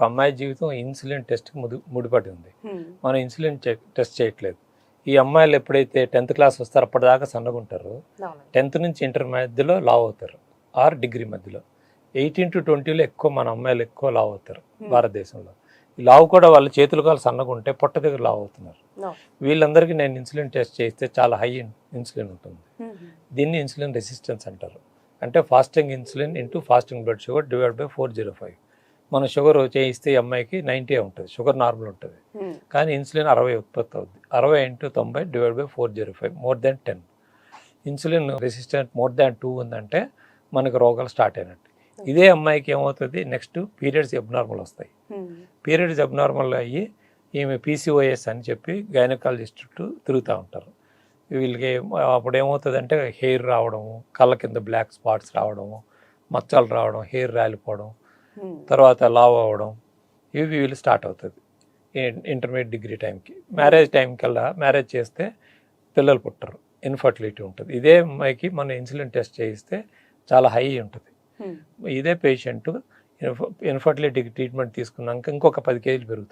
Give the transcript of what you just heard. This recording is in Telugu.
అమ్మాయి జీవితం ఇన్సులిన్ టెస్ట్ ముడిపడి ఉంది. మనం ఇన్సులిన్ టెస్ట్ చేయట్లేదు. ఈ అమ్మాయిలు ఎప్పుడైతే 10th క్లాస్ వస్తారో అప్పటిదాకా సన్నగా ఉంటారు. 10th నుంచి ఇంటర్ మధ్యలో లావ్ అవుతారు, ఆర్ డిగ్రీ మధ్యలో. 18 to 20లో ఎక్కువ మన అమ్మాయిలు ఎక్కువ లావ్ అవుతారు భారతదేశంలో. ఈ లావు కూడా వాళ్ళ చేతులు కాలు సన్నగా ఉంటే పొట్ట దగ్గర లావ్ అవుతున్నారు. వీళ్ళందరికీ నేను ఇన్సులిన్ టెస్ట్ చేస్తే చాలా హై ఇన్సులిన్ ఉంటుంది. దీన్ని ఇన్సులిన్ రెసిస్టెన్స్ అంటారు. అంటే fasting insulin into fasting blood sugar divide by 405. మన షుగర్ చేయిస్తే ఈ అమ్మాయికి 90 ఉంటుంది, షుగర్ నార్మల్ ఉంటుంది. కానీ ఇన్సులిన్ 60 ఉత్పత్తి అవుతుంది. 60 into 90 divide by 405, more than 10. Insulin resistant more than 2 ఉందంటే మనకు రోగాలు స్టార్ట్ అయినట్టు. ఇదే అమ్మాయికి ఏమవుతుంది, నెక్స్ట్ పీరియడ్స్ అబ్నార్మల్ వస్తాయి. పీరియడ్స్ అబ్నార్మల్ అయ్యి ఈమె PCOS అని చెప్పి గైనకాలజిస్ట్ చుట్టూ తిరుగుతూ ఉంటారు. వీళ్ళకి అప్పుడు ఏమవుతుంది అంటే హెయిర్ రావడము, కళ్ళ కింద బ్లాక్ స్పాట్స్ రావడము, మచ్చలు రావడం, హెయిర్ రాలిపోవడం, తర్వాత లావ్ అవ్వడం, ఇవి వీళ్ళు స్టార్ట్ అవుతుంది ఇంటర్మీడియట్ డిగ్రీ టైంకి. మ్యారేజ్ టైంకల్లా మ్యారేజ్ చేస్తే పిల్లలు పుట్టరు, ఇన్ఫర్టిలిటీ ఉంటుంది. ఇదే అమ్మాయికి మనం ఇన్సులిన్ టెస్ట్ చేయిస్తే చాలా హై ఉంటుంది. ఇదే పేషెంట్ ఇన్ఫర్టిలిటీకి ట్రీట్మెంట్ తీసుకున్నాక ఇంకొక 10 kg పెరుగుతారు.